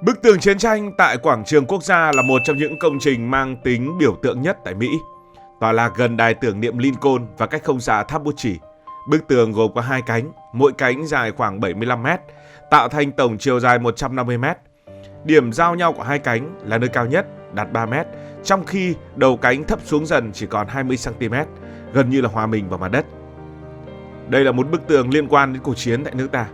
Bức tường chiến tranh tại Quảng trường Quốc gia là một trong những công trình mang tính biểu tượng nhất tại Mỹ. Tọa lạc gần đài tưởng niệm Lincoln và cách không xa tháp Bút Chì. Bức tường gồm có hai cánh, mỗi cánh dài khoảng 75 m, tạo thành tổng chiều dài 150 m. Điểm giao nhau của hai cánh là nơi cao nhất, đạt 3 m, trong khi đầu cánh thấp xuống dần chỉ còn 20 cm, gần như là hòa mình vào mặt đất. Đây là một bức tường liên quan đến cuộc chiến tại nước ta.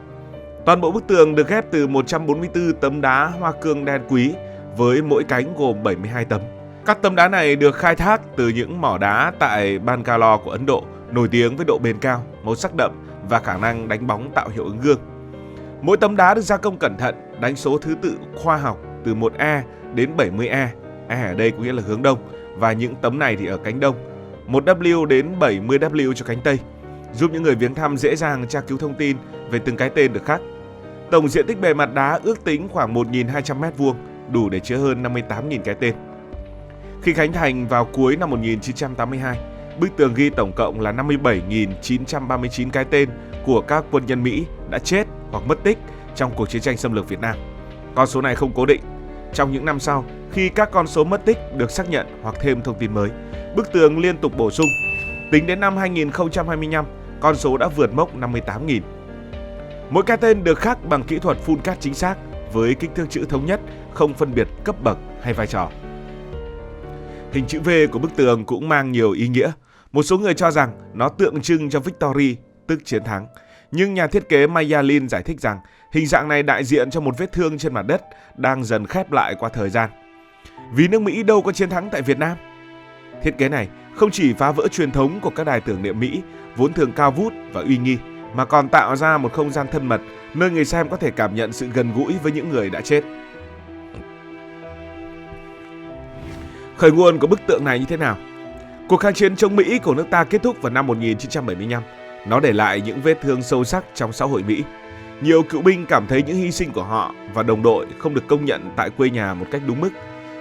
Toàn bộ bức tường được ghép từ 144 tấm đá hoa cương đen quý với mỗi cánh gồm 72 tấm. Các tấm đá này được khai thác từ những mỏ đá tại Bangalore của Ấn Độ, nổi tiếng với độ bền cao, màu sắc đậm và khả năng đánh bóng tạo hiệu ứng gương. Mỗi tấm đá được gia công cẩn thận, đánh số thứ tự khoa học từ 1E đến 70E. E ở đây có nghĩa là hướng đông và những tấm này thì ở cánh đông. 1W đến 70W cho cánh tây, giúp những người viếng thăm dễ dàng tra cứu thông tin về từng cái tên được khắc. Tổng diện tích bề mặt đá ước tính khoảng 1.200 m², đủ để chứa hơn 58.000 cái tên. Khi khánh thành vào cuối năm 1982, bức tường ghi tổng cộng là 57.939 cái tên của các quân nhân Mỹ đã chết hoặc mất tích trong cuộc chiến tranh xâm lược Việt Nam. Con số này không cố định. Trong những năm sau, khi các con số mất tích được xác nhận hoặc thêm thông tin mới, bức tường liên tục bổ sung. Tính đến năm 2025, con số đã vượt mốc 58.000. Mỗi cái tên được khắc bằng kỹ thuật phun cát chính xác với kích thước chữ thống nhất, không phân biệt cấp bậc hay vai trò. Hình chữ V của bức tường cũng mang nhiều ý nghĩa. Một số người cho rằng nó tượng trưng cho victory, tức chiến thắng. Nhưng nhà thiết kế Maya Lin giải thích rằng hình dạng này đại diện cho một vết thương trên mặt đất đang dần khép lại qua thời gian. Vì nước Mỹ đâu có chiến thắng tại Việt Nam. Thiết kế này không chỉ phá vỡ truyền thống của các đài tưởng niệm Mỹ vốn thường cao vút và uy nghi, mà còn tạo ra một không gian thân mật nơi người xem có thể cảm nhận sự gần gũi với những người đã chết. Khởi nguồn của bức tượng này như thế nào? Cuộc kháng chiến chống Mỹ của nước ta kết thúc vào năm 1975. Nó để lại những vết thương sâu sắc trong xã hội Mỹ. Nhiều cựu binh cảm thấy những hy sinh của họ và đồng đội không được công nhận tại quê nhà một cách đúng mức,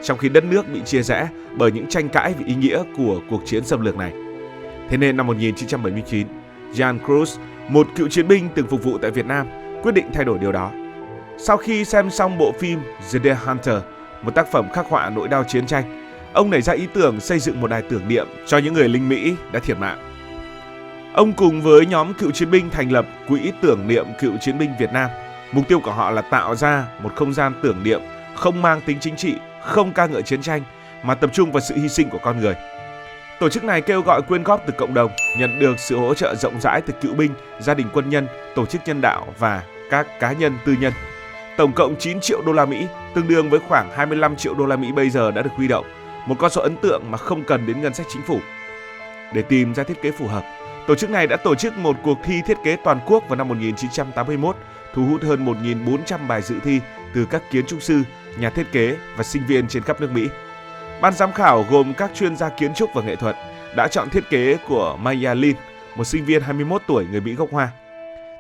trong khi đất nước bị chia rẽ bởi những tranh cãi về ý nghĩa của cuộc chiến xâm lược này. Thế nên năm 1979, Jan Cruz, một cựu chiến binh từng phục vụ tại Việt Nam, quyết định thay đổi điều đó. Sau khi xem xong bộ phim The Deer Hunter, một tác phẩm khắc họa nỗi đau chiến tranh, ông nảy ra ý tưởng xây dựng một đài tưởng niệm cho những người lính Mỹ đã thiệt mạng. Ông cùng với nhóm cựu chiến binh thành lập Quỹ tưởng niệm cựu chiến binh Việt Nam. Mục tiêu của họ là tạo ra một không gian tưởng niệm không mang tính chính trị, không ca ngợi chiến tranh, mà tập trung vào sự hy sinh của con người. Tổ chức này kêu gọi quyên góp từ cộng đồng, nhận được sự hỗ trợ rộng rãi từ cựu binh, gia đình quân nhân, tổ chức nhân đạo và các cá nhân tư nhân. Tổng cộng 9 triệu đô la Mỹ, tương đương với khoảng 25 triệu đô la Mỹ bây giờ đã được huy động, một con số ấn tượng mà không cần đến ngân sách chính phủ. Để tìm ra thiết kế phù hợp, tổ chức này đã tổ chức một cuộc thi thiết kế toàn quốc vào năm 1981, thu hút hơn 1.400 bài dự thi từ các kiến trúc sư, nhà thiết kế và sinh viên trên khắp nước Mỹ. Ban giám khảo gồm các chuyên gia kiến trúc và nghệ thuật đã chọn thiết kế của Maya Lin, một sinh viên 21 tuổi người Mỹ gốc Hoa.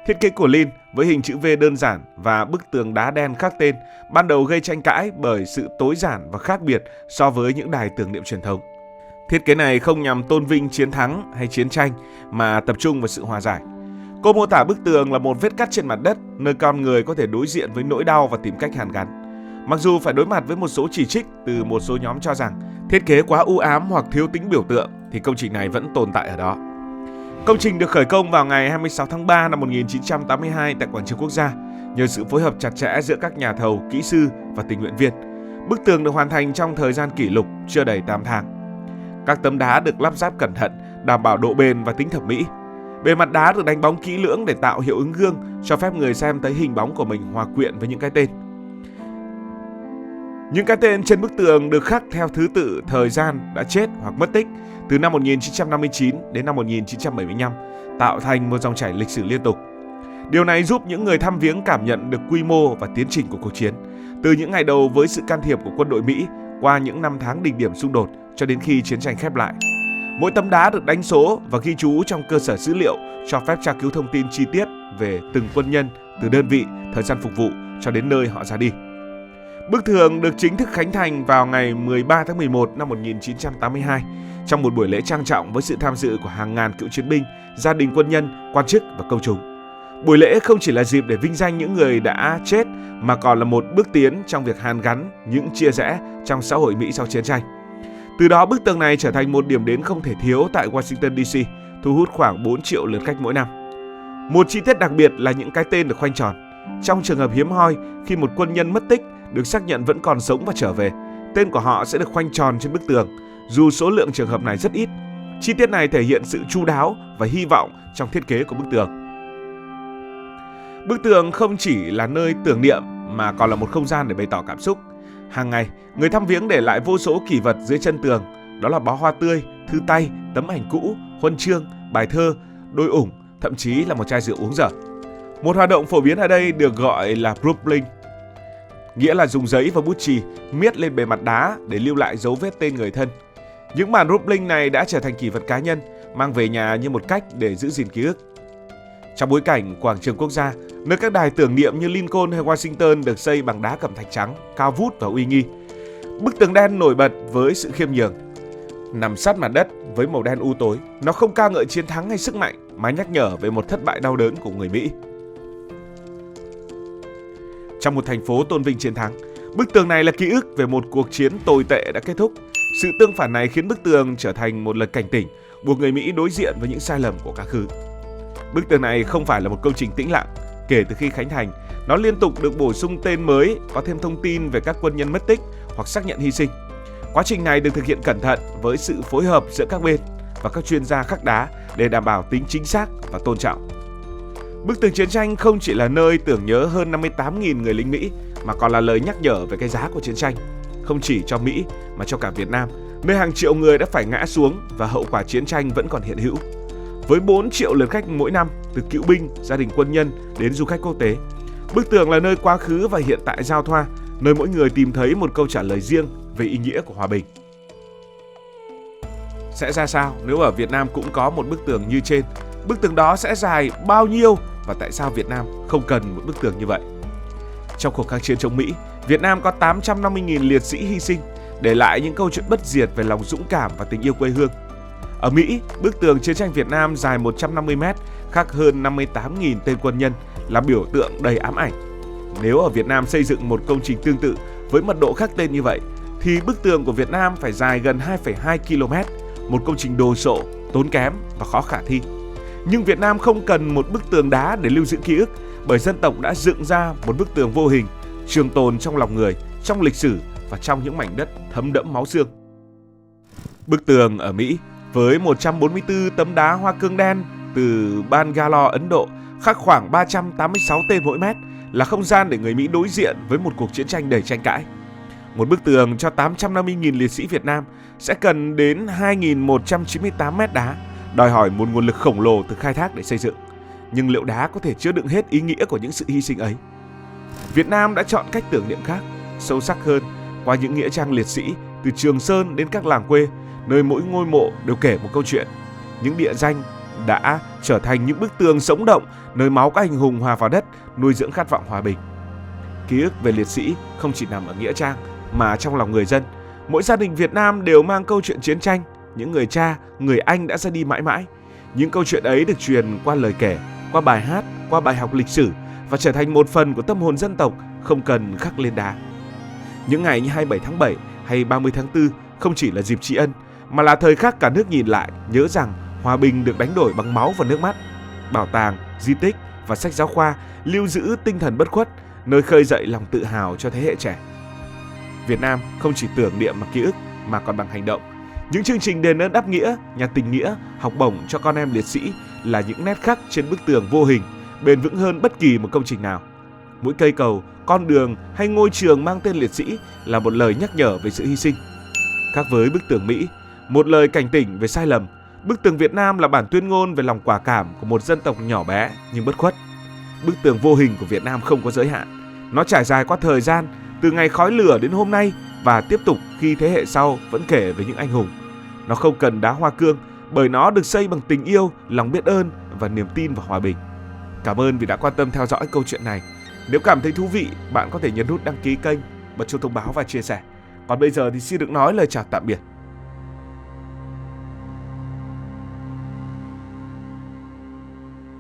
Thiết kế của Lin với hình chữ V đơn giản và bức tường đá đen khắc tên ban đầu gây tranh cãi bởi sự tối giản và khác biệt so với những đài tưởng niệm truyền thống. Thiết kế này không nhằm tôn vinh chiến thắng hay chiến tranh mà tập trung vào sự hòa giải. Cô mô tả bức tường là một vết cắt trên mặt đất nơi con người có thể đối diện với nỗi đau và tìm cách hàn gắn. Mặc dù phải đối mặt với một số chỉ trích từ một số nhóm cho rằng thiết kế quá u ám hoặc thiếu tính biểu tượng, thì công trình này vẫn tồn tại ở đó. Công trình được khởi công vào ngày 26 tháng 3 năm 1982 tại Quảng trường Quốc gia nhờ sự phối hợp chặt chẽ giữa các nhà thầu, kỹ sư và tình nguyện viên. Bức tường được hoàn thành trong thời gian kỷ lục chưa đầy 8 tháng. Các tấm đá được lắp ráp cẩn thận, đảm bảo độ bền và tính thẩm mỹ. Bề mặt đá được đánh bóng kỹ lưỡng để tạo hiệu ứng gương, cho phép người xem thấy hình bóng của mình hòa quyện với những cái tên. Những cái tên trên bức tường được khắc theo thứ tự thời gian đã chết hoặc mất tích từ năm 1959 đến năm 1975, tạo thành một dòng chảy lịch sử liên tục. Điều này giúp những người thăm viếng cảm nhận được quy mô và tiến trình của cuộc chiến, từ những ngày đầu với sự can thiệp của quân đội Mỹ qua những năm tháng đỉnh điểm xung đột cho đến khi chiến tranh khép lại. Mỗi tấm đá được đánh số và ghi chú trong cơ sở dữ liệu cho phép tra cứu thông tin chi tiết về từng quân nhân, từ đơn vị, thời gian phục vụ cho đến nơi họ ra đi. Bức tường được chính thức khánh thành vào ngày 13 tháng 11 năm 1982 trong một buổi lễ trang trọng với sự tham dự của hàng ngàn cựu chiến binh, gia đình quân nhân, quan chức và công chúng. Buổi lễ không chỉ là dịp để vinh danh những người đã chết mà còn là một bước tiến trong việc hàn gắn những chia rẽ trong xã hội Mỹ sau chiến tranh. Từ đó bức tường này trở thành một điểm đến không thể thiếu tại Washington DC, thu hút khoảng 4 triệu lượt khách mỗi năm. Một chi tiết đặc biệt là những cái tên được khoanh tròn. Trong trường hợp hiếm hoi, khi một quân nhân mất tích được xác nhận vẫn còn sống và trở về, tên của họ sẽ được khoanh tròn trên bức tường, dù số lượng trường hợp này rất ít. Chi tiết này thể hiện sự chu đáo và hy vọng trong thiết kế của bức tường. Bức tường không chỉ là nơi tưởng niệm mà còn là một không gian để bày tỏ cảm xúc. Hàng ngày, người thăm viếng để lại vô số kỷ vật dưới chân tường, đó là bó hoa tươi, thư tay, tấm ảnh cũ, huân chương, bài thơ, đôi ủng, thậm chí là một chai rượu uống dở. Một hoạt động phổ biến ở đây được gọi là Brooklyn, nghĩa là dùng giấy và bút chì miết lên bề mặt đá để lưu lại dấu vết tên người thân. Những bản Brooklyn này đã trở thành kỷ vật cá nhân, mang về nhà như một cách để giữ gìn ký ức. Trong bối cảnh quảng trường quốc gia, nơi các đài tưởng niệm như Lincoln hay Washington được xây bằng đá cẩm thạch trắng, cao vút và uy nghi, bức tường đen nổi bật với sự khiêm nhường. Nằm sát mặt đất với màu đen u tối, nó không ca ngợi chiến thắng hay sức mạnh mà nhắc nhở về một thất bại đau đớn của người Mỹ. Trong một thành phố tôn vinh chiến thắng, bức tường này là ký ức về một cuộc chiến tồi tệ đã kết thúc. Sự tương phản này khiến bức tường trở thành một lời cảnh tỉnh, buộc người Mỹ đối diện với những sai lầm của quá khứ. Bức tường này không phải là một công trình tĩnh lặng. Kể từ khi khánh thành, nó liên tục được bổ sung tên mới, có thêm thông tin về các quân nhân mất tích hoặc xác nhận hy sinh. Quá trình này được thực hiện cẩn thận với sự phối hợp giữa các bên và các chuyên gia khắc đá để đảm bảo tính chính xác và tôn trọng. Bức tường chiến tranh không chỉ là nơi tưởng nhớ hơn 58.000 người lính Mỹ mà còn là lời nhắc nhở về cái giá của chiến tranh, không chỉ cho Mỹ mà cho cả Việt Nam, nơi hàng triệu người đã phải ngã xuống và hậu quả chiến tranh vẫn còn hiện hữu. Với 4 triệu lượt khách mỗi năm, từ cựu binh, gia đình quân nhân đến du khách quốc tế, bức tường là nơi quá khứ và hiện tại giao thoa, nơi mỗi người tìm thấy một câu trả lời riêng về ý nghĩa của hòa bình. Sẽ ra sao nếu ở Việt Nam cũng có một bức tường như trên? Bức tường đó sẽ dài bao nhiêu và tại sao Việt Nam không cần một bức tường như vậy? Trong cuộc kháng chiến chống Mỹ, Việt Nam có 850.000 liệt sĩ hy sinh, để lại những câu chuyện bất diệt về lòng dũng cảm và tình yêu quê hương. Ở Mỹ, bức tường chiến tranh Việt Nam dài 150 m, khắc hơn 58.000 tên quân nhân là biểu tượng đầy ám ảnh. Nếu ở Việt Nam xây dựng một công trình tương tự với mật độ khắc tên như vậy, thì bức tường của Việt Nam phải dài gần 2,2 km, một công trình đồ sộ, tốn kém và khó khả thi. Nhưng Việt Nam không cần một bức tường đá để lưu giữ ký ức, bởi dân tộc đã dựng ra một bức tường vô hình, trường tồn trong lòng người, trong lịch sử và trong những mảnh đất thấm đẫm máu xương. Bức tường ở Mỹ với 144 tấm đá hoa cương đen từ Bangalore, Ấn Độ, khắc khoảng 386 tên mỗi mét, là không gian để người Mỹ đối diện với một cuộc chiến tranh đầy tranh cãi. Một bức tường cho 850.000 liệt sĩ Việt Nam sẽ cần đến 2.198 mét đá, đòi hỏi một nguồn lực khổng lồ từ khai thác để xây dựng. Nhưng liệu đá có thể chứa đựng hết ý nghĩa của những sự hy sinh ấy? Việt Nam đã chọn cách tưởng niệm khác, sâu sắc hơn, qua những nghĩa trang liệt sĩ từ Trường Sơn đến các làng quê, nơi mỗi ngôi mộ đều kể một câu chuyện. Những địa danh đã trở thành những bức tường sống động, nơi máu các anh hùng hòa vào đất, nuôi dưỡng khát vọng hòa bình. Ký ức về liệt sĩ không chỉ nằm ở nghĩa trang mà trong lòng người dân. Mỗi gia đình Việt Nam đều mang câu chuyện chiến tranh, những người cha, người anh đã ra đi mãi mãi. Những câu chuyện ấy được truyền qua lời kể, qua bài hát, qua bài học lịch sử và trở thành một phần của tâm hồn dân tộc, không cần khắc lên đá. Những ngày như 27 tháng 7 hay 30 tháng 4 không chỉ là dịp tri ân, mà là thời khắc cả nước nhìn lại, nhớ rằng hòa bình được đánh đổi bằng máu và nước mắt. Bảo tàng, di tích và sách giáo khoa lưu giữ tinh thần bất khuất, nơi khơi dậy lòng tự hào cho thế hệ trẻ. Việt Nam không chỉ tưởng niệm mà ký ức mà còn bằng hành động. Những chương trình đền ơn đáp nghĩa, nhà tình nghĩa, học bổng cho con em liệt sĩ là những nét khắc trên bức tường vô hình, bền vững hơn bất kỳ một công trình nào. Mỗi cây cầu, con đường hay ngôi trường mang tên liệt sĩ là một lời nhắc nhở về sự hy sinh. Khác với bức tường Mỹ, một lời cảnh tỉnh về sai lầm, bức tường Việt Nam là bản tuyên ngôn về lòng quả cảm của một dân tộc nhỏ bé nhưng bất khuất. Bức tường vô hình của Việt Nam không có giới hạn. Nó trải dài qua thời gian, từ ngày khói lửa đến hôm nay và tiếp tục khi thế hệ sau vẫn kể về những anh hùng. Nó không cần đá hoa cương bởi nó được xây bằng tình yêu, lòng biết ơn và niềm tin vào hòa bình. Cảm ơn vì đã quan tâm theo dõi câu chuyện này. Nếu cảm thấy thú vị, bạn có thể nhấn nút đăng ký kênh, bật chuông thông báo và chia sẻ. Còn bây giờ thì xin được nói lời chào tạm biệt.